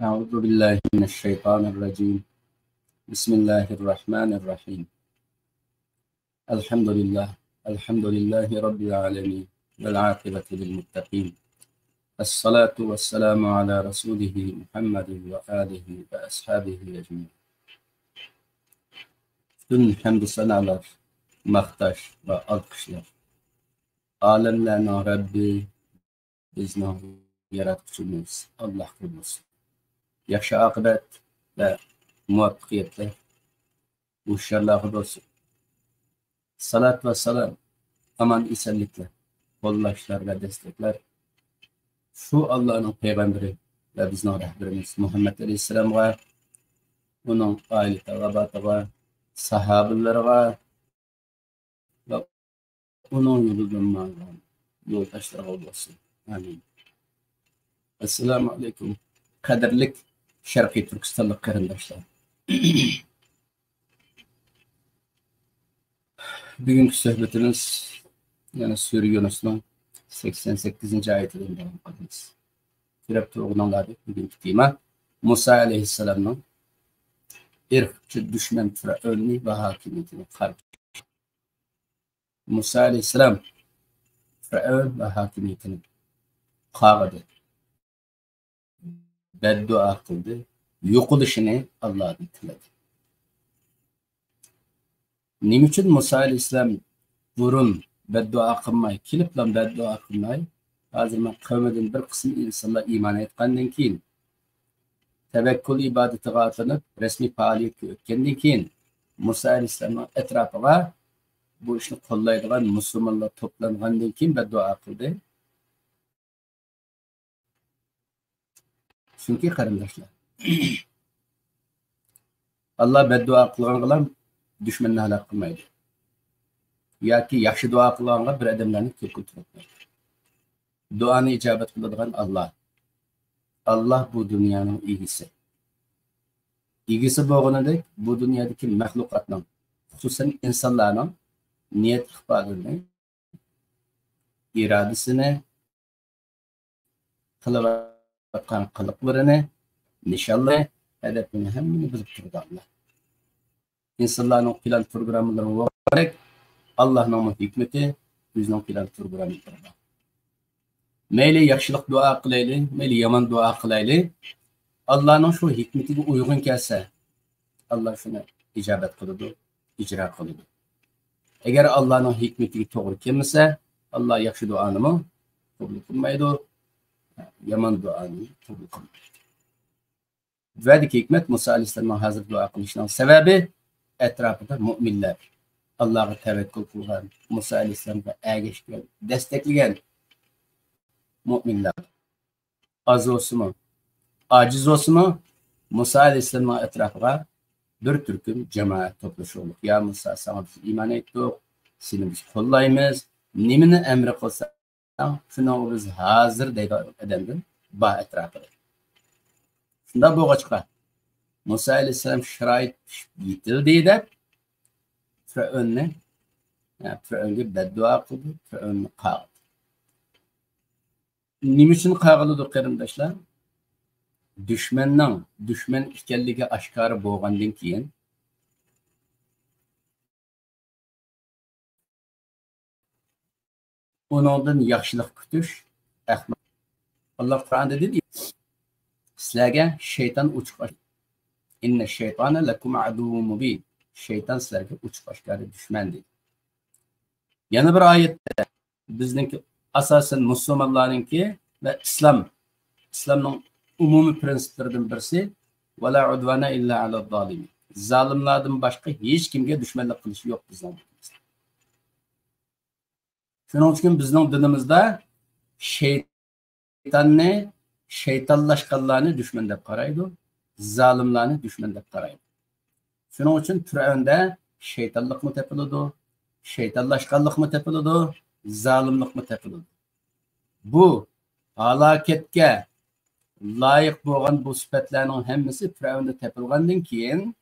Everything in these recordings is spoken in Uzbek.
أعوذ بالله من الشيطان الرجيم. بسم الله الرحمن الرحيم. الحمد لله رب العالمين والعاقبة للمتقين. الصلاة والسلام على رسوله محمد وآله وأصحابه أجمعين. Tüm hamd sanalar, maqtash ve alkışlar. Alemlerin Rabbi, bizning yaratuvchimiz Allohga bo'lsin. Yaxshi oqibat va muvaffaqiyatlar o'shalarga bo'lsin. Salat ve salam, aman esenlikler, qo'llashlar ve destekler şu Allah'ın peygamberi ve bizning rahberimiz Muhammed Aleyhisselam'a, onun aile tabaatına, sahabelerine ve onun yolundan yoldaşlarına olsun. Amin. Esselamu Aleyküm. Kaderlik Şarkı Türkistanlık karındaşlar. Bugünkü sohbetimiz yani Sure Yunus'un 88. ayetinden devam edeceğiz. Firab Tuğunanlar'da bugünkü tema Musa Aleyhisselam'ın ırkçı düşman Firavun'u ve hakimiyetini karşı. Musa Aleyhisselam Firavun ve hakimiyetini kağıdı. Beddua kıldı. Yokuluşunu Allah'ın tiledi. Nim için Musa Aleyhisselam burun beddua kılmayı, kilip lan beddua kılmayı, hazır ben kavmedin bir kısım insanlar iman etkendiğin keyin, tevekkül ibadeti atlanıp, resmi faaliyeti ötkendiğin keyin, Musa Aleyhisselam'ın etrafına bu işini kollaydıgan Müslümanlar toplangandan keyin beddua kıldı. Çünkü karındaşlar, Allah beddua kılgan düşmanını halak kılmaydı. Ya ki yaxşı dua kılganlar bir adamlarını kökül tutmaydı. Duanı icabet kıldığın Allah. Allah bu dünyanın iyisi. İyisi boğunadık bu dünyadaki mahlukatının, hususen insanların niyet ihbarını, iradesini, kılıkan kılıklarını, nişanlı, hedefini hemini bilip durdu Allah. İnsanların plan programları olarak Allah'ın hikmeti bizning plan programları. Meyli yaxshilik dua qilayli, meyli yaman dua qilayli. Allah'ın şu hikmetiga uygun kelsa, Allah şunu icabet kıldı, icra kıldı. Eğer Allah'ın hikmetiga to'g'ri kelmasa, Allah yaxshi duanı mı kabul kılmaydı, yaman duanı kabul kılmaydı. Ve hikmet Musa Aleyhisselam'ın hazır dua kılışının sebebi etrafında müminler. Allah'a tevekkül kılgan, Musa Aleyhisselam'a ergeçken, destekleyen müminler. Az olsun mu, aciz olsun mu, Musa Aleyhisselam'ın etrafına bir türküm cemaat toplaşıyor. Ya Musa sana biz iman ettik, seni biz kollayımız, nimini emri kılsan, şunu biz hazır deydi edemdim, bah etrafına. Şunda bu açıklar. Musa Aleyhisselam şirayet yitildi Firavun'u, yani Firavun'u beddua kıldı, Firavun'u kağıdı. Nim için kağılıdır kardeşler? Düşman ikenligi aşkarı boğandan keyin ondan yaxshilik kutish ahmoq. Allah Qur'onda dedi, sizlarga şeytan uçuq açar. İnne şeytana lekum aduvun mubin. Şeytan sizlarga uçuq aşkarı düşman dedi. Yana bir ayette bizningki asasen Müslümanlarınki ve İslam'ın umumi prensiplerinden birisi ve la udvana illa ala zalimin. Zalimlardan başka hiç kimge düşmanlık kılışı yok bizning. Şunun için bizning dinimizde şeytanni, şeytanlaşkanlarını düşman deb qaraydi, zalimlarni düşman deb qaraydi. Şunun için Firavun'da şeytanlık mı tepildi, şeytanlaşkanlık mı tepildi, zalimlik mi tepildi? Bu halaketke layık bo'lgan bu sifatlarning hammasi Firavun'da tepilgandan keyin,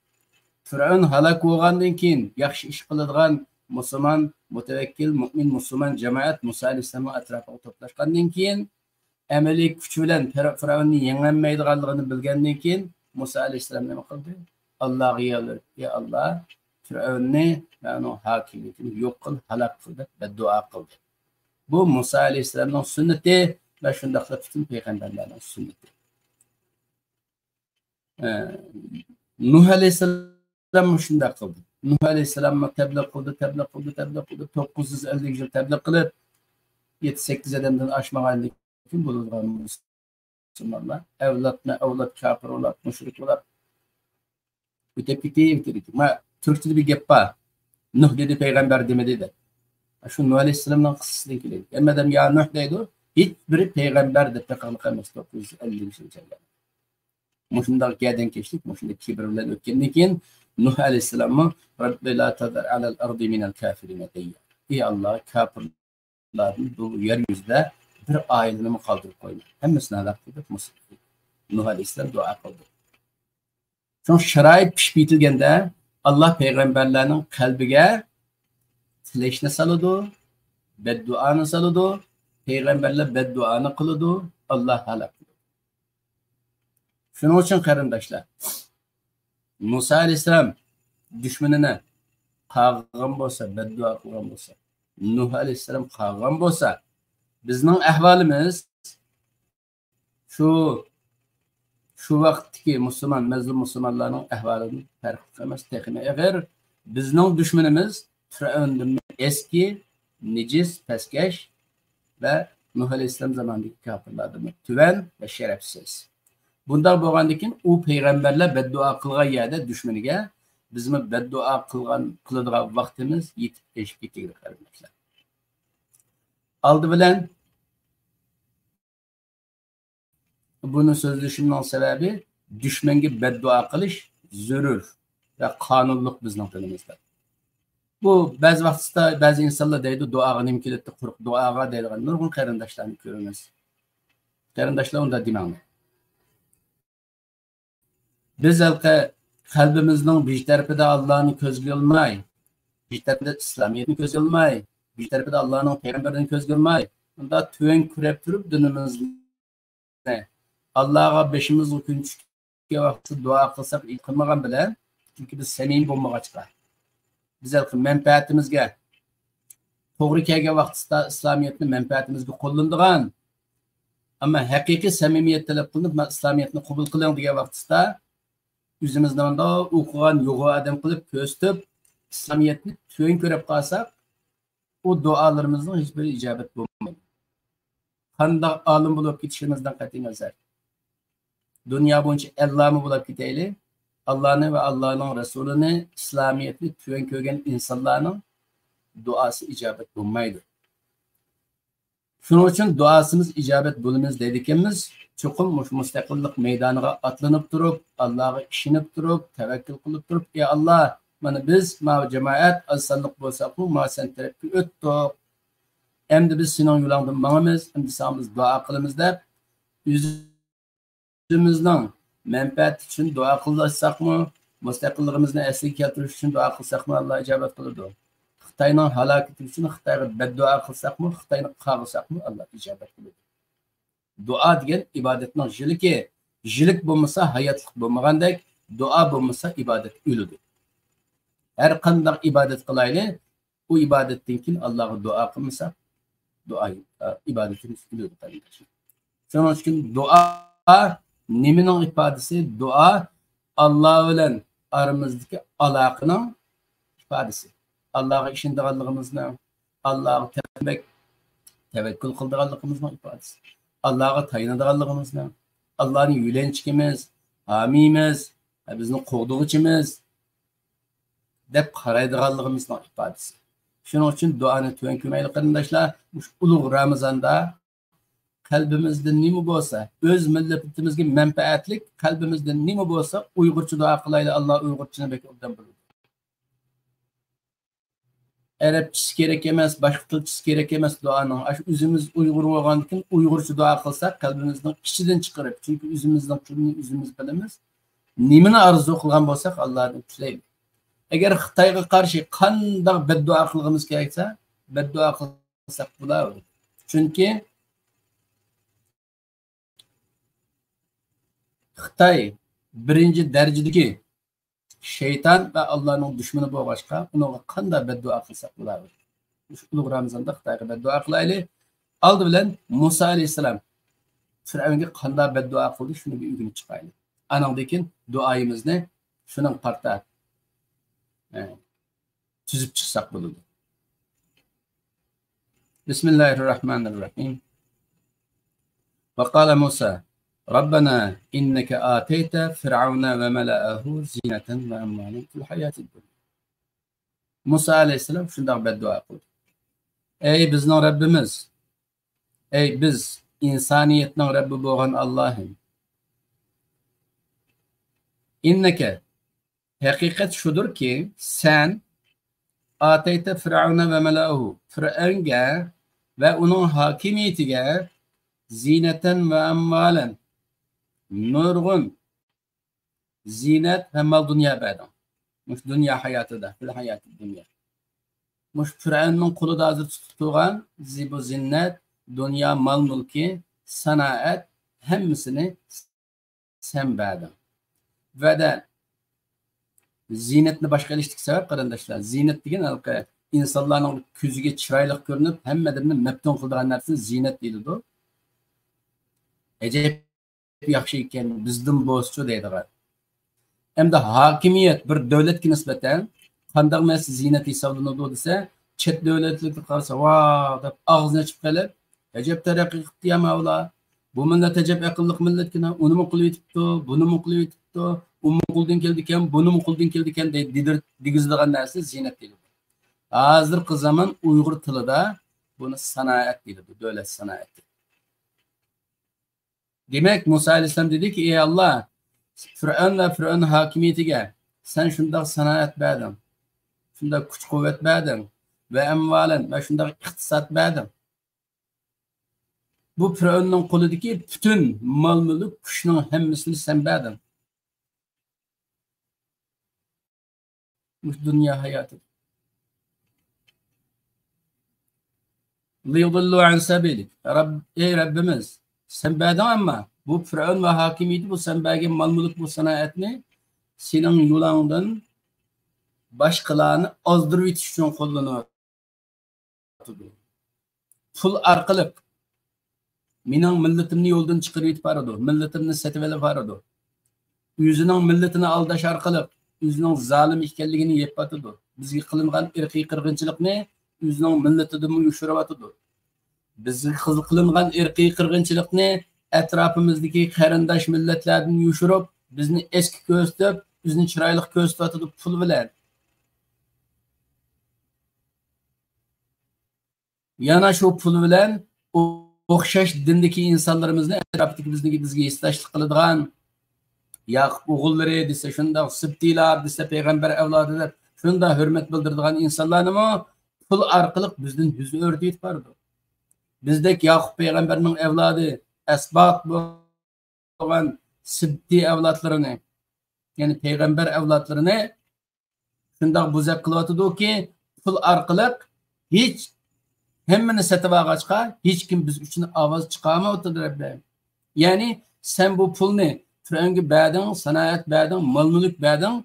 Firavun halak bo'lgandan keyin yaxshi ish qiladigan Müslüman, mutevekkil, mümin, Müslüman cemaat Musa Aleyhisselam'ın etrafına toplashgandan keyin amaliy kuch bilan Firavunni yengolmaydiganligini bilgandan keyin Musa alayhissalom nima qildi? Allohga yolvordi. Ya Alloh, Firavunni yani hokimiyatini yo'q qil, halok qil deb beddua qildi. Bu Musa alayhissalomning sunnati va shundaqla butun payg'ambarlarning sunnati. Nuh alayhissalom shunday qildi. Nuh alayhissalom tabliq qildi. 950 yil tabliq qilib 7-8 adamdan oshmagandan keyin bo'lgan musulmonlar avlod kafir bo'lib, mushrik bo'lib o'tib ketdi. Ma turkchada bir gap bor. Nuh dedi payg'ambar demadi dedi. Shu Nuh alayhissalomning qissasidan keladi. Hammadan ya Nuh deydi, hech biri payg'ambar deb taqdirlash emas. 950 yil o'tgan. Mushundaq gadan kechdik, mushundaq kibr bilan o'tgandan keyin Nuh alayhissalomni Robbi la tazar alal ardi minal kafirin deydi. Ey Alloh, kafirlarni bu yer yuzida bir oilani qoldirib qo'yma. Hammasini halok qilib musulmon. Nuh alayhissalom duo qildi. So'ng sharoit pishib yetilganda Alloh payg'ambarlarning qalbiga tilashni soladi, bedduoni soladi, payg'ambarlar bedduoni qiladi, Alloh halok qiladi. Shuning uchun qarindoshlar, Musa alayhissalom dushmanini qag'gan bo'lsa, beddua qilgan bo'lsa, Nuh alayhissalom qag'gan bo'lsa, bizning ahvolimiz shu vaqtdagi mazlum musulmonlarning ahvolidan farqli emas. Agar bizning dushmanimiz Firavundan eski, nejis, pastkash va Nuh alayhissalom zamonidagi kafirlardan tuvan va sharafsiz. Bundan bo'lgandan keyin u payg'ambarlar beddua qilgan yerda dushmaniga bizmi beddua qiladigan vaqtimiz yetib eshib ketdi qarindoshlar. Oldi bilan buni so'zlashimning sababi dushmanga beddua qilish zarur va qonunliq bizning tilimizda. Bu ba'zi vaqtda ba'zi insonlar deydi duoga nima keladi, quruq duoga deydigan nurg'un qarindoshlarni ko'ramiz. Qarindoshlar unda demaydi. Biz qalbimizning bir tarafida Allohni ko'zga olmay, bir tarafida islomiyatni ko'zga olmay, bir tarafida Allohning payg'ambarini ko'zga olmay, unda tuvan kurab turib dinimizni Allohga beshimizga kun tushga vaqtida duo qilsak, qilmagan bilan, chunki biz samimiy bo'lmag'achqa. Biz manfaatimizga to'g'ri kelgan vaqtda islomiyatni manfaatimizga qo'llanadigan, ammo haqiqiy samimiyat talab qilinib, islomiyatni qabul qiling degan vaqtda o'zimizni onda o'qigan yo'g'i odam qilib ko'rsatib, islomiyatni tuvan ko'rib qolsak, u duolarimizning hech bir ijobat bo'lmaydi. Qanday olim bo'lib ketishimizdan qat'iy nazar. Dunyo bo'yicha allomi bo'lib ketaylik, Allohni va Allohning rasulini, islomiyatni tuvan ko'rgan insonlarning duosi ijobat bo'lmaydi. Shuning uchun duosimiz ijobat bo'limiz deydiganmiz, chuqur mustaqillik maydoniga atlanib turib, Allohga ishonib turib, tavakkul qilib turib, ey Alloh, mana biz jamoat asonlik bo'lsa, bu sen tarafga o'tdik. Endi biz sening yo'lingdan boramiz, endi biz duo qilamiz deb o'zimizning manfaat uchun duo qilsakmi, mustaqilligimizni asliga keltirish uchun duo qilsakmi, Alloh ijobat qiladi. Xitoyning halokati uchun Xitoyga beddua qilsakmi, Xitoyni qag'isakmi, Alloh ijobat qiladi. Duo degan ibodatning jiliki. Jilik bo'lmasa hayotlik bo'lmagandek, duo bo'lmasa ibodat o'ladi. Har qanday ibodat qilaylik, u ibodatdan keyin Allohga duo qilmasa, duo ibodatimiz o'ladi. Shuning uchun duo nimaning ifodasi? Duo Alloh bilan aramizdagi aloqaning ifodasi. Allohga ishonganligimizni, Allohga tavakkul qilganligimizning ifodasi. Allohga tayanadiganligimizni, Allohning yo'lanchimiz, hamimiz, bizning qo'g'dug'ichimiz deb qaraydiganligimizning ifodasi. Shuning uchun duoni tuvan ko'maylik qarindoshlar. Ulug' Ramazonda qalbimizda nima bo'lsa, o'z millatimizga manfaatlik qalbimizda nima bo'lsa, Uyg'urcha duo qilaylik. Alloh Uyg'urchani bekobdan biladi. Arabchasi kerak emas, boshqa tilchisi kerak emas duoning. Shu o'zimiz Uyg'ur bo'lgandan keyin Uyg'urcha duo qilsak, qalbimizning ichidan chiqarib, chunki o'zimizning tilni o'zimiz bilamiz. Nimani orzu qilgan bo'lsak, Allohdan tilaylik. Agar Xitoyga qarshi qanday beddua qilishimiz keraksa, beddua qilsak bo'ladi. Chunki Xitoy birinchi darajadagi shayton va Allohning dushmani bo'lg'achqa, unga qanday beddua qilsak bo'ladi? Shu ulug' Ramazonda Xitoyga beddua qilaylik. Oldi bilan Musa alayhisalom Fir'avnga qanday beddua qildi, shuni bir o'rganib chiqaylik. Anandan keyin duoyimizni shuning parta tuzib chiqsak bo'ladi. Bismillahirrahmanirrahim. وقال موسى ربنا إنك آتيت فرعون وملأه زينة وأموالا في الحياة الدنيا. Musa alayhissalom shunday beddua qildi. Ey bizning Rabbimiz, ey biz insoniyatning Rabbi bo'lgan Allohim. Innaka haqiqat shudurki, sen atayta Fir'avna va mala'ahu, Fir'avnga va uning hokimiyatiga zinatan va amwalan, nurg'un zinat va mal dunyo berdim. Mush dunyo hayotida, fil hayoti dunyo. Mush Fir'avnning qo'lida hozir tutib turgan zibu zinnat, dunyo, mal mulki, sanoat hammasini sen berdim. Va da zinatni boshqa qilishlik sabab qarindoshlar, zinat degan insonlarning ko'ziga chiroyli ko'rinib, hammalarni maftun qiladigan narsa zinat deyiladi. Acayip yaxshi ekan, bizdan bo'lsa deydilar. Hamda hokimiyat bir davlatga nisbatan qanday mas zinat hisoblanadi desa, chet davlatlarga qarasa, "Va" deb og'zini ochib qolib, "Ajab taraqqiy qildi ya Mavla. Bu millat ajab aqlli millatkina, uni mu qilib yetibdi, buni mu qilib yetibdi, uni qo'ldan keldi ekan, buni mu qo'ldan keldi ekan" degizdigan narsa zinat deyiladi. Hozirgi zamon Uyg'ur tilida buni sanoat deyiladi, davlat sanoati. Demek Musa alayhissalom dediki, ey Allah, Fir'avn ve Fir'avn hakimiyetiga sen şundak sanoat berdin, şundak kuch quvvat berdin ve emvalen ve şundak iqtisod berdin. Bu Fir'avnning qo'lidagi bütün mal mulk kuchning hammasini sen berdin. Bu dünya hayatı. Liyudillu an sabilik. Ey Rabbimiz, sen berdin ama bu Fir'avn ve hakimiyeti, bu sen bergen mal mulk, bu sanoatni senin yolundan başkalarını azdırıp yetiş için kullanıyor. Pul arqılıp mening millatimni yo'ldan chiqarib yetib boradi, millatimni setib olib boradi. O'zining millatini aldash orqali o'zining zolim ekanligini yeb batadi. Bizga qilingan irqiy qirg'inchilikni o'zining millatidan yushiryotdi. Bizga qilingan irqiy qirg'inchilikni atrofimizdagi qarindosh millatlardan yushirib, bizni eski ko'rsatib, bizni chiroyli ko'rsatadi pul bilan. Yana shu pul bilan o'xshash dindagi insonlarimizni atrofdagi bizga hissashlik qiladigan Yaqub o'g'illari desa, shunda Sibtilar desa, payg'ambar avlodi deb shunda hurmat bildiradigan insonlarni pul orqali bizdan yuz o'rtib bordi. Bizdek Yaqub payg'ambarning avlodi asbot bo'lgan Sibti avlodlarini, ya'ni payg'ambar avlodlarini shunda buzab qilyotdi-ki, pul orqali hech hammani satib olg'achqa hech kim biz uchun ovoz chiqarmayapti Rabbim. Ya'ni sen bu pulni Fir'avnga berding, sanoat berding, mal mulk berding,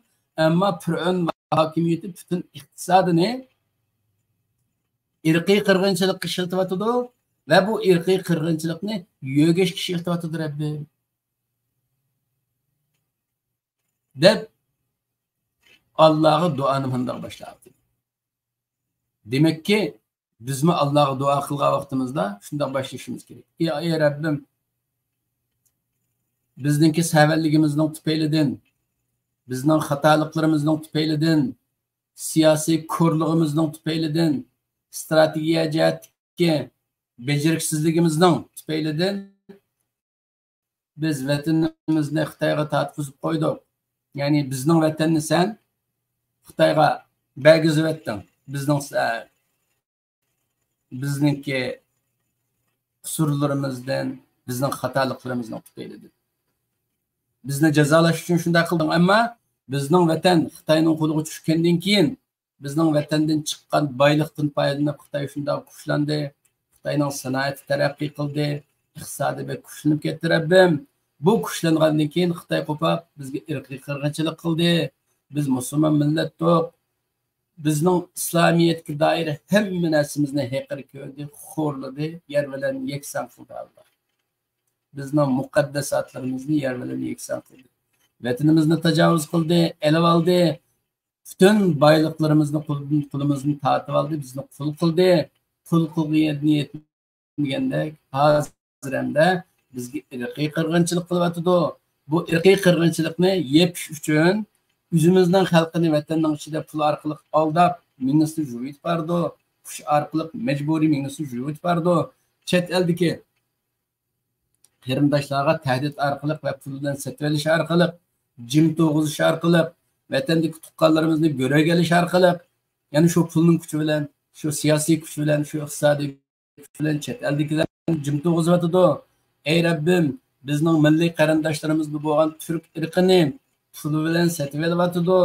ammo Fir'avn hokimiyati butun iqtisodini irqiy qirg'inchilikka ishlatayotdi va bu irqiy qirg'inchilikni yo'gashga ishlatayotdi Rabbim. Deb Allohga duoni bunday boshladi. Demakki bizmi Allohga duo qilgan vaqtimizda shunday boshlashimiz kerak. Ey Rabbim, bizningki savalligimizning tufaylidan, bizning xatoliklarımızning tufaylidan, siyosiy ko'rlig'imizning tufaylidan, strategiya jihatdagi beceriksizligimizning tufaylidan biz vatanimizni Xitoyga tatqizib qo'ydik. Ya'ni bizning vatanni sen Xitoyga bergizib etding. Bizningki qusurlarimizdan, bizning xatoliklarımizning tufaylidan. Bizni jazolash uchun shunday qilding, ammo bizning vatan Xitoyning qo'liga tushgandan keyin bizning vatandan chiqqan boylikdan foydalanib Xitoy shunday kuchlandi, Xitoyning sanoati taraqqiy qildi, iqtisodiy kuchlanib ketdi Rabbim. Bu kuchlangandan keyin Xitoy qo'pab bizga irqiy qirg'inchilik qildi. Biz musulmon millatdik. Bizning İslamiyetga doir hamma narsamizni haqir ko'rdi, xo'rladi, yer bilan yakson qildi Alloh. Bizning muqaddasatlarimizni yer bilan yakson qildi. Vatanimizni tajovuz qildi, elib oldi. Bütün boyliqlarimizni qulimizni tatib oldi, bizni qul qildi. Qul qilgan niyetgandek hozir hamda bizga irqiy qirg'inchilik qilyotdi. Bu irqiy qirg'inchilikni yepish uchun o'zimizning xalqini vatanning ichida pul orqali aldab, mingisini juvib bardi. Qush orqali majburiy mingisini juvib bardi. Chet eldagi qarindoshlarga tahdid orqali va pul bilan sotib olish orqali, jim to'g'izish orqali, vatandagi tuqqanlarimizni go'raga olish orqali, ya'ni shu pulning kuchi bilan, shu siyosiy kuch bilan, shu iqtisodiy kuch bilan chet eldagilarni jim to'g'izotdi. Ey Rabbim, bizning milliy qarindoshlarimiz bo'lgan turk irqini pul bilan sotib olyotdi.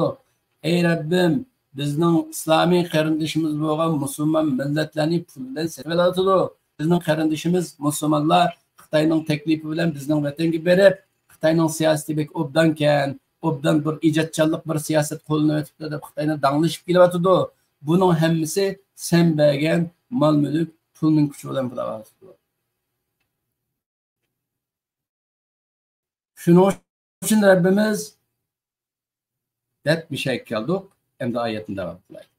Ey Rabbim, bizning islomiy qarindoshimiz bo'lgan musulmon millatlarni pul bilan sotib olyotdi. Bizning qarindoshimiz musulmonlar Xitoyning taklifi bilan bizning vatanga berib, Xitoyning siyosati bek obdankan, obdan bir ijodchanlik bir siyosat qo'llanib o'tibdi deb Xitoyni danglashib kelyotdi. Buning hammasi sen bergan mol-mulk, pulning kuchi bilan bo'lyapti. Shuning uchun Rabbimiz deb bir şey keldik. Endi oyatni davom qilaylik.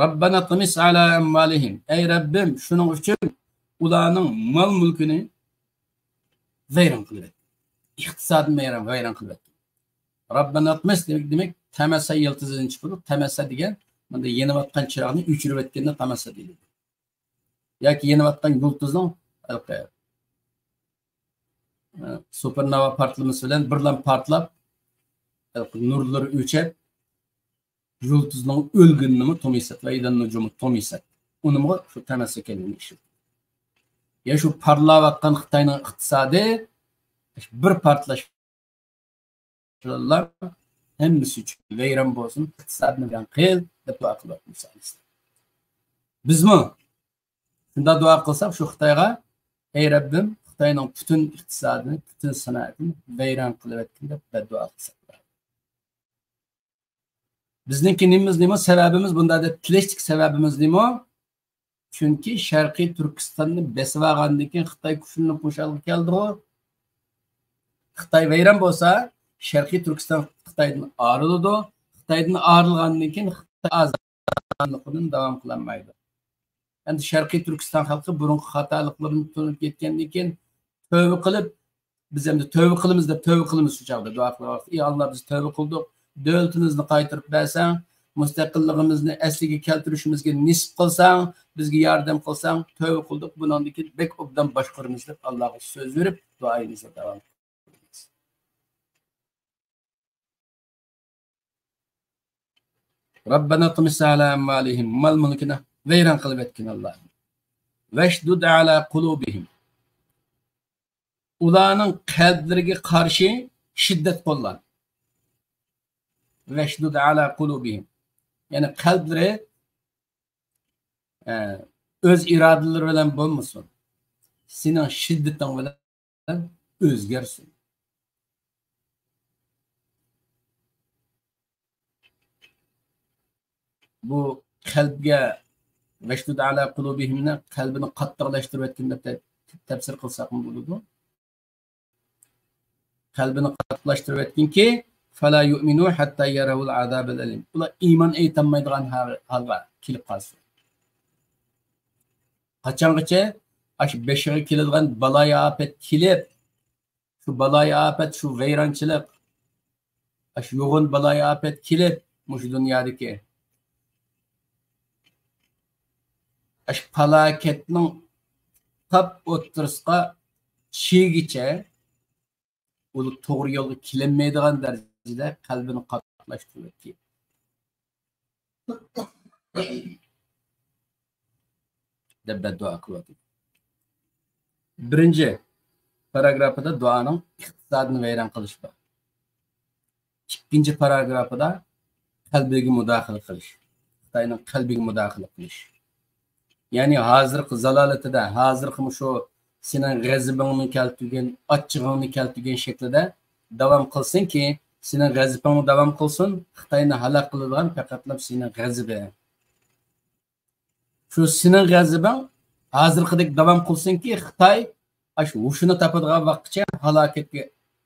Rabbana tumis ala amwalihim. Ey Rabbim, shuning uchun ularning mol-mulkini vayron qilib, iqtisodni vayron qilib. Rabbana tumis demek tamasa yıldızını çıkıp tamasa degan bunda yeniyotgan chiroqni o'chirib o'tganda tamasa deydi. Yoki yeniyotgan yulduzning supernova portlaması bilan birlam portlab nurlari o'chib yulduzning o'lgunini to'misat va idan nujumu to'misat. Unimga shu tamasa kelgan ish. Ya shu parlayotgan Xitoyning iqtisodi bir portlash hammasi uchun vayron bo'lsin, iqtisodni bilan qil deb duo qilyapmiz. Bizmi shunda duo qilsak shu Xitoyga, ey Rabbim, Xitoyning butun iqtisodini, butun sanoatini vayron qilayotgan deb duo qilsak. Bizning nima sababimiz bunda deb tilashlik sababimiz nima? Chunki Sharqiy Turkistonni besib olgandan keyin Xitoy kuchini qo'shilib keldi. Xitoy vayron bo'lsa, Sharqiy Turkiston Xitoydan ayrıldı. Xitoydan ayrılgandan keyin Xitoy azadligidan davom qilmaydi. Endi Sharqiy Turkiston xalqi burungi xatoliklarni tushunib ketgandan keyin tövbe qilib, biz endi tövbe qilamiz deb tövbe qilamiz shu chog'da duo qilyapmiz. Ey Alloh, biz tövbe qildik. Davlatimizni qaytarib bersang, mustaqilligimizni asliga keltirishimizga nisb qilsang, bizga yordam qilsang, tövbe qildik. Bundan keyin bek obdan boshqaramiz deb Allohga so'z berib duoyimizni davom qilamiz. Rabbana tumis ala amwalihim mal mulkina vayron qilib etkin Alloh. Vashdud ala qulubihim. Ularning qalblariga qarshi shiddat qo'llan. Vashdud ala qulubihim. Yani qalblari öz iradelari bilan bo'lmasin. Sening shiddating bilan o'zgarsin. Bu qalbga vashdud ala qulubihimni qalbini qattiqlashtirib etgan deb tafsir qilsak bo'ladi. Qalbini qattiqlashtirib etganki fala yu'minu hatta yarawul azabal alim. Ular iymon aytmaydigan holga kelib qolsin. Qachongacha ash beshiga keladigan baloy afat kelib, shu baloy afat, shu vayronchilik, ash yo'g'on baloy afat kelib, mush dunyodagi ash falokatning tap o'tirishga chegicha ulu to'g'ri yo'lga kelinmaydigan darajada qalbini qattiqlashtirib deb duo qilyapti. Birinchi paragrafida duoning iqtisodini vayron qilish bor. Ikkinchi paragrafida qalbiga mudohala qilish, Xitoyning qalbiga mudohala qilish. Ya'ni hozirgi zalolatida, hozirgi shu senin g'azabingni keltirgan, achchig'ingni keltirgan shaklida davom qilsinki, sening g'azabingni davom qilsin, Xitoyni halok qiladigan faqatlab sening g'azabi. Shu sening g'azabing hozirgidek davom qilsinki, Xitoy shu hushini topadigan vaqtgacha halokatga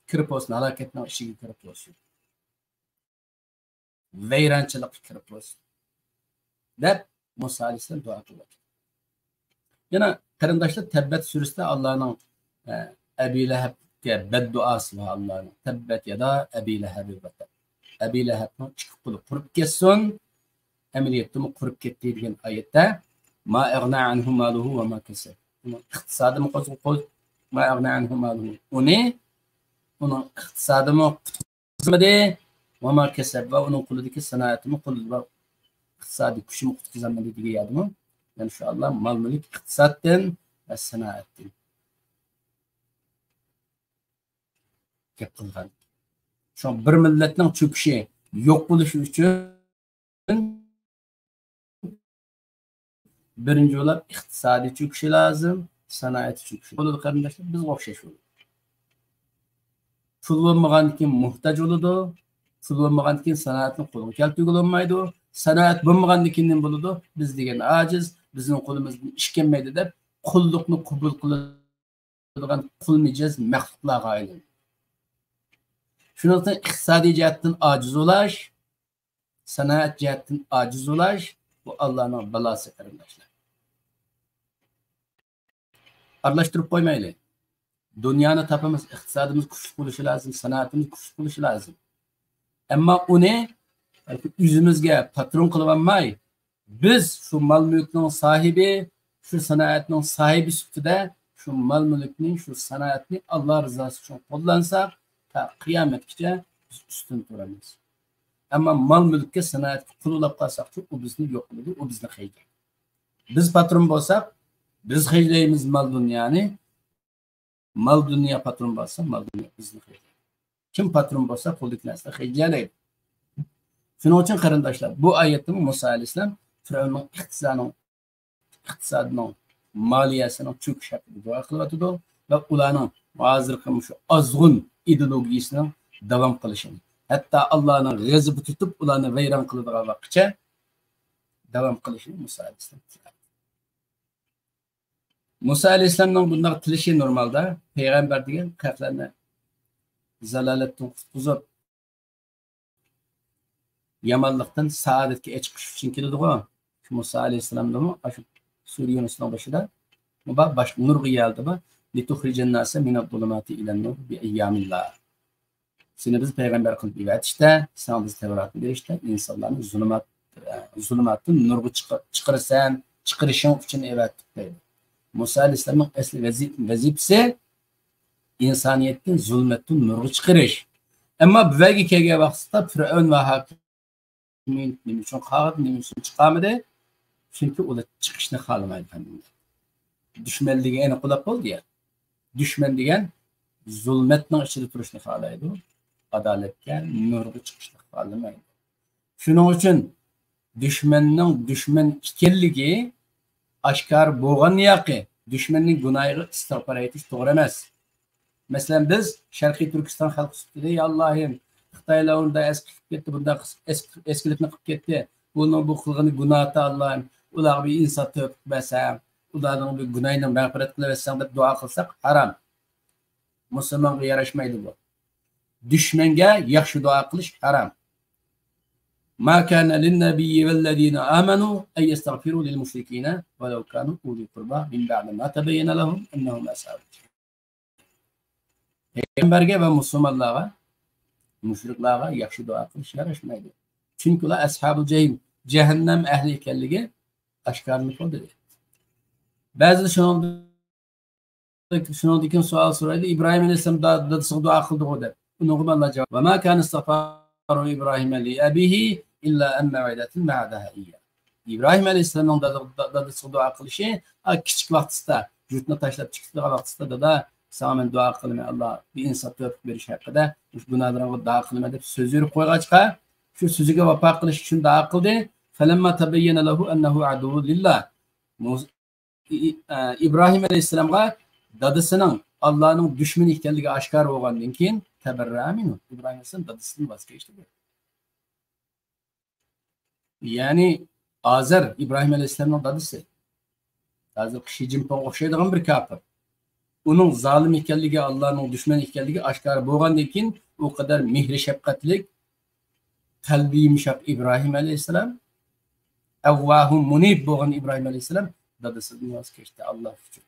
kirib olsin, halokatning ishiga kirib olsin. Vayronchilikka kirib olsin. deb Musa alayhissalom duo qildi. Yana qarindoshlar Tabbat surasida Allohning Abi Lahabga badduosi va Allohning Tabbat yada Abi Lahab deb. Abi Lahabning ikki qo'li qurib ketsin, amaliyotda qurib ketdi degan oyatda ma ag'na anhu maluhu va ma kasab. İqtisadımı qo'l ma ag'na anhu maluhu. Uning iqtisadimi qutqizmadi va ma kasab va uning qo'lidagi sanoatimi qo'lida iqtisodiy kuchini qutqizmadi degan yadimi? İnşallah mal mülk iktisaddan ve sanaatdan gap qilgan. Şu bir millatning cho'kishi yo'q bo'lishi uchun birinchi bo'lib iqtisodiy cho'kishi lozim, sanoat cho'kishi. Bo'ladi qarindoshlar, biz o'xshash bo'ladi. Pul bo'lmagandan keyin muhtoj bo'ladi, pul bo'lmagandan keyin sanoatni qo'lga keltirib olmaydi. Sanoat bo'lmagandan keyin nima bo'ladi? Biz degan aciz, bizning qo'limizdan ish kelmaydi deb qulluqni qabul qiladigan qul mijoz maxluqlarga aylanadi. Shuning uchun iqtisodiy jihatdan ojiz bo'lish, sanoat jihatdan ojiz bo'lish bu Allohning balosi qarindoshlar. Aralashtirib qo'ymaylik. Dunyoni topamiz, iqtisodimiz kuchli bo'lishi lozim, sanoatimiz kuchli bo'lishi lozim. Ammo uni o'zimizga patron qilib olmay, biz şu mal mülkning sahibi, şu sanoatning sahibi sifatida şu mal mülkning, şu sanoatni Alloh rizosi uchun qo'llansak, ta qiyomatgacha ustun turamiz. Ammo mal mülkka sanoatga qulab qolsak, u bizni yo'q qiladi, u bizni xeyga. Biz patron bo'lsak, biz xeylaymiz mal dunyoni. Mal dunyo patron bo'lsa, mal dunyo bizni xeylaydi. Kim patron bo'lsa, qo'ldagi narsa xeylaydi. Shuning uchun qarindoshlar, bu oyatda Musa alayhissalom Firavunning iqtisodining moliyasining cho'kish haqida duo qilyotdi va ularning hozirgi shu ozg'un ideologiyasining davom qilishini, hatto Allohning g'azabi tutib ularni vayron qiladigan vaqtgacha davom qilishini Musa alayhissalom tiladi. Musa alayhissalomning bunday tilishi normalda payg'ambar degan xalqlarni zalolatdan qutqizib yamanlıktan saadetke çıkış için keladi-ku. Musa alayhissalomda shu Suriya Yunusning boshida baş nur geldi ba litukhrijan nasa min az-zulumati ila an-nur bi ayyamillah. Seni biz peygamber qilib evatishda, sen biz Tevratni berishda insonlarni zulmatdan nurga chiqarsan, chiqarishing uchun evatdik deydi. Musa alayhissalomning asli vazifasi insoniyatdan zulmatdan nurga chiqarish. Ammo bu vaqtga kelgan vaqtda Firavun va nima uchun qoldi, nima uchun chiqamadi? Chunki ular chiqishni xohlamaydi. Dushmanligi aniq qilib qoldi ya. Dushman degan zulmatning ichida turishni xohlaydi, adolatga, nurga chiqishni xohlamaydi. Shuning uchun dushmanning dushman ekanligi oshkor bo'lgan yoqi, dushmanning gunohiga istig'for aytish to'g'ri emas. Masalan, biz Sharqiy Turkiston xalqi sifatida, "Ya Allohim, Xitoylar unda eskilib ketdi, bunda eskilikni qilib ketdi. Buni bu qilgani gunohda Allohim, ularga bir insof to'p bersam, ularning bir gunohini mag'firat qilaversam" deb duo qilsak harom. Musulmonga yarashmaydi bu. Dushmanga yaxshi duo qilish harom. Ma kana lin-nabiyyi val-ladina amanu ay yastaghfiru lil-mushrikeena walau kanu uli qurba min ba'di ma tabayyana lahum annahum ashabul Peygamberge ve Müslümanlara, müşriklara yaxshi duo qilish yarashmaydi. Chunki ular ashabul jahim, cehennem ehli ekanligi oshkorlik qildi. Ba'zi shuningdek savol so'raydi, İbrahim alayhisalom dadasiga duo qildi deb. Unga Alloh javob: "Va ma kana istighfaru Ibrohim li abihi illa an ma'idatan ma'adaha iyya." İbrahim alayhisalomning dadasiga duo qilishi kichik vaqtida, yurtni tashlab chiqdigan vaqtida dada Samen dua qilma, Allah bir insof topib berish haqida, shu gunohlarga duo qilma deb so'z yurib qo'yg'achqa, shu so'ziga vafo qilish uchun duo qildi. Falamma tabayyana lahu annahu aduwwu lillah. İbrahim alayhissalomga dadısının Allah'ın düşmanı ekanligi aşkar bo'lgandan keyin tabarra minhu. İbrahim Aleyhisselam dadısından voz kechdi. Yani Azer İbrahim Aleyhisselam'ın dadısı. Hazır Xi Jinping o'xshaydigan bir kafir. Onun zalim ekanligi, Allah'ın düşmanı ekanligi aşkar bo'lgandan keyin o kadar mehri şefkatlik, kalbi yumshoq İbrahim Aleyhisselam, avvahu munib bo'lgan İbrahim Aleyhisselam dadısından voz kechdi Allah uchun.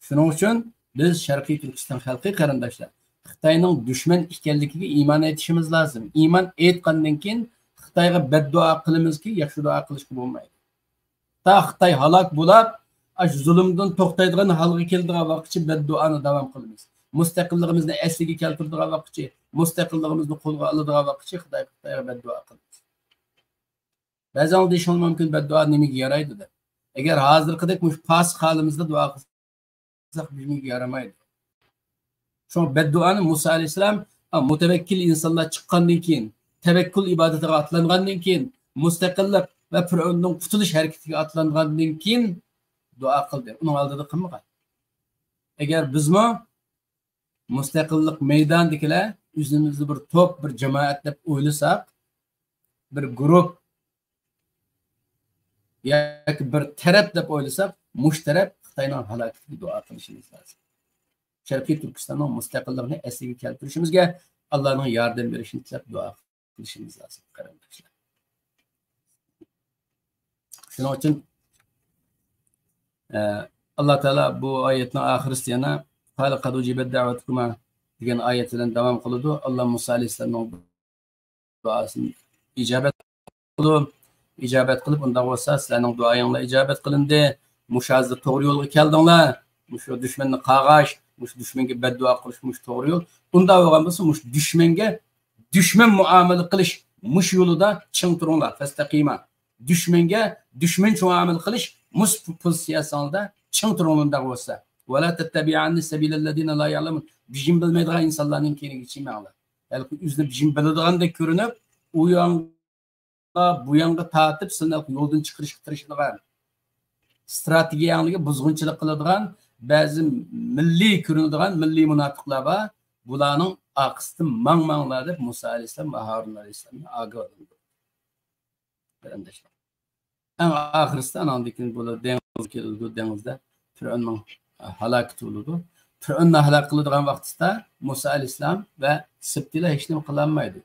Shuning uchun biz Sharqiy Turkiston xalqi qarindoshlar, Xitoyning dushman ekanligiga iymon etishimiz lozim. Iymon etgandan keyin Xitoyga beddua qilamizki, yaxshi duo qilishga bo'lmaydi. Ta Xitoy halok bo'lib, ash zulmdan to'xtaydigan holga keladigan vaqtgacha bedduoni davom qilamiz. Mustaqilligimizni asliga keltiradigan vaqtgacha, mustaqilligimizni qo'lga oladigan vaqtgacha Xitoyga beddua qilamiz. Ba'zan deyishim mumkin beddua nimaga yaraydi deb. Agar hozirgidek mush pas holimizda duo qilsak bizga yaramaydi. Şu bedduani Musa Aleyhisselam mutavekkil insonlar chiqqandan keyin, tevekkül ibadetiga atlangandan keyin, mustaqillik ve Firavunning qutulish harakatiga atlangandan keyin duo qildi. Uning oldida qilmagan. Agar bizmi mustaqillik maydonidagilar o'zimizni bir top, bir jamoat deb o'ylasak, bir guruh yoki bir taraf deb o'ylasak, mush taraf Xitoyning halokatiga duo qilishimiz lozim. Sharqiy Turkistonning mustaqilligini asliga keltirishimizga Allohning yordam berishini tilab duo qilishimiz lozim qarindoshlar. Shuning uchun Allah Teala bu oyatning oxirida yana qala qad ujibat da'watukuma degan oyat bilan davom qiladi. Allah Musa alayhisolamning duosini ijobat qilib undan bo'lsa sizlarning duoyinglar ijobat qilindi. Mushazda to'g'ri yo'lga keldinglar. Mushu dushmanni qag'ash, mush dushmanga beddua qilish mush to'g'ri yo'l. Unda bo'lgan bo'lsa mush dushmanga dushman muomala qilish mush yo'lida ching turinglar. Fastaqima. Dushmanga dushmancha muomala qilish mush pozitsiyasida ching turinglar bo'lsa. Wala tattabi'anni sabilallazina la ya'lamun. Bijim bilmaydigan insonlarning keyiniga chiqmanglar. Balki o'zini bijim biladigandek ko'rinib, u yoqqa bu yoqqa tatib sizlarni yo'ldan chiqarishga tirishadigan, strategiyanglarga buzg'unchilik qiladigan ba'zi milliy ko'rinadigan milliy munofiqlar bor. Bularning aqsdi mang-manglar deb Musa alayhisalom va Harun alayhisalomga ogoh qildi. Qarindoshlar. Eng oxirisida anandikin bo'ladi, dengiz keladi, dengizda Firavunning halokati bo'ladi. Firavunni halok qiladigan vaqtida Musa alayhisalom va Sibtilar hech nima qila olmaydi.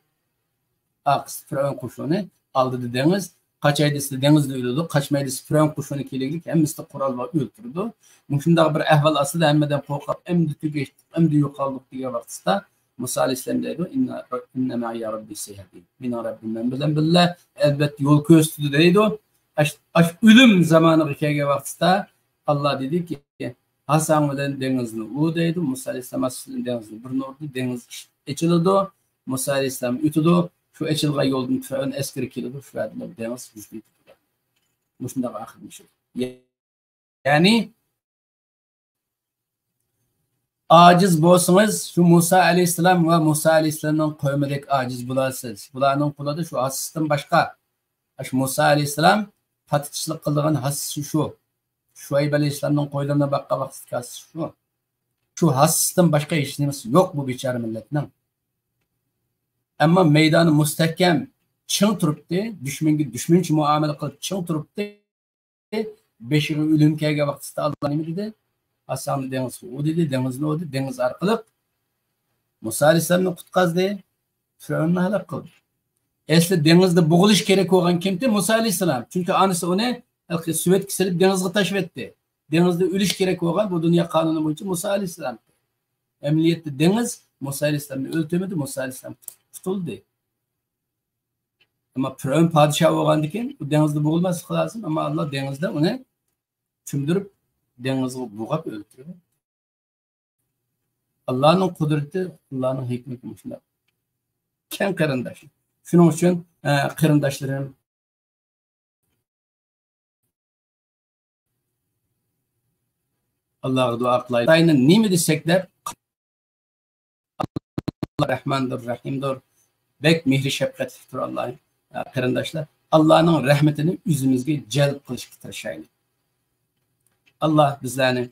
Aqs Firavun qo'shini oldida dengiz, qachaydisi dengizda o'ladi, qaçmaydisi Firavun qo'shini keliglik hammasida qurol va o'ltirdi. Shunday bir ahvol aslida hammadan qo'rqib, endi tugashdi, endi yo'qoldik degan vaqtida Musa alayhisalom deydi, inna ma'iya robbi sayhadi. Meni Rabbimdan bilan billah, albatta yo'l ko'rsatdi deydi. Ash o'lim zamoniga kelgan vaqtida Allah dediki, Hasan bilan dengizni u deydi, Musa alayhisalom dengizni bir nurdi, dengiz ichiladi, Musa alayhisalom o'tadi. Şu açılgan yoldan Firavun askeri keladi, şu adamlar dengiz yüzleydi. Shunday oxirmiş. Yani aciz bo'lsangiz, şu Musa alayhisalom va Musa alayhisalomning qavmidek aciz bo'lasiz. Bularning qulida şu asisdan boshqa. Şu Musa alayhisalom fatihchilik qilgan hasisi şu. Shuayb alayhisalomning qo'ylarına boqqa vaqtga şu. Şu hasisdan boshqa hech nimasi yo'q bu bechora millatning. Ama meydanı mustahkam ching turibdi, dushmanga dushmancha muomala qilib ching turibdi. Beshiga o'lim kelgan vaqtida Alloh nima dedi? Hasanni dengiz u dedi, dengizni o dedi, dengiz orqali Musa alayhisalomni qutqazdi, Firavunni halok qildi. Asli dengizda bo'g'ilish kerak bo'lgan kimdi? Musa alayhisalom. Chunki onasi uni suvetga silib dengizga tashlab etdi. Dengizda o'lish kerak bo'lgan bu dunyo qonuni bo'yicha Musa alayhisalom. Emniyatda dengiz Musa alayhisalomni o'ltirmadi, Musa alayhisalom tutuldu. Ama Firavun padişah bo'lgandan keyin u dengizda bo'g'ilmaslik lazım ama Allah dengizda uni cho'mdirib dengizga bo'g'ab o'ldirdi. Allah'ın kudreti, Allah'ın hikmeti shunday. Keng qarindosh. Shuning uchun qarindoshlarim Allohga duo qilaylik. Aynan nima desaklar Allah Rahmandir, Rahimdir. Bek mehri şefkatlidir Allah. Qarindoshlar, Allah'ın rahmetini yüzümüzge celb qilishga tirishaylik. Allah bizlarni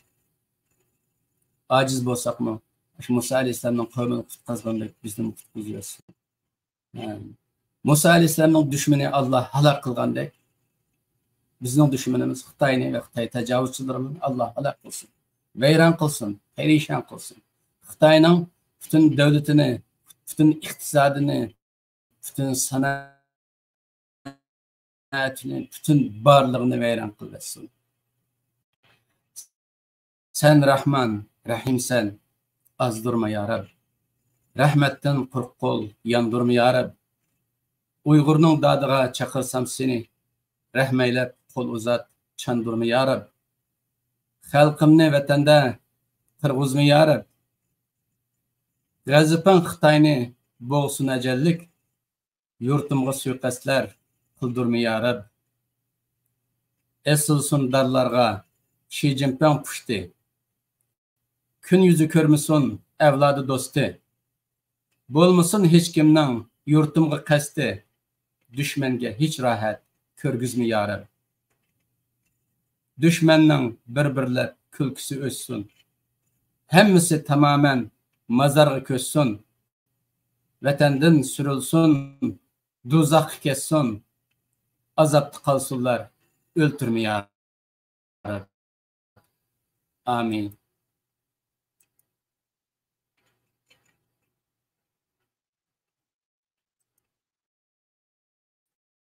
Aciz bolsakmı, Musa Aleyhisselam'ın kavmini kutqazgandek bizni kutqazıyorsun. Musa Aleyhisselam'ın düşməni Allah halak kılgandek, bizning düşmanimiz Xitoyni ve Xitoy tajovuzchilarini Allah halak kılsın. Vayron qilsin, perişan qilsin. Xitoyning bütün davlatini, bütün iqtisodini, bütün san'atini, bütün barlig'ini vayron qilsin. Sen Rahman, Rahimsen, azdurma ya Rab. Rahmetden quruq qo'l yandurma ya Rab. Uyg'urning dodiga chaqirsam seni, rahmaylab qo'l uzat, chandurma ya Rab. Xalqimni vatanda qirg'izma ya Rab. G'azipan Xitoyni bo'g'sin ajallik, yurtimga suiqasdlar qildirma ya Rab. Esilsin darlarga Xi Jinping pushti. Kun yüzü ko'rmasin avlodi do'sti. Bo'lmasin hech kimning yurtimga qasdi. Düşmanga hech rohat ko'rgizma ya Rab. Düşmanning bir-birlab kulkisi o'ssin. Hammasi tamoman mazarga ko'chsin. Vatandan surilsin, do'zaxga ketsin. Azobda qolsinlar, o'ltirma ya Rab. Amin.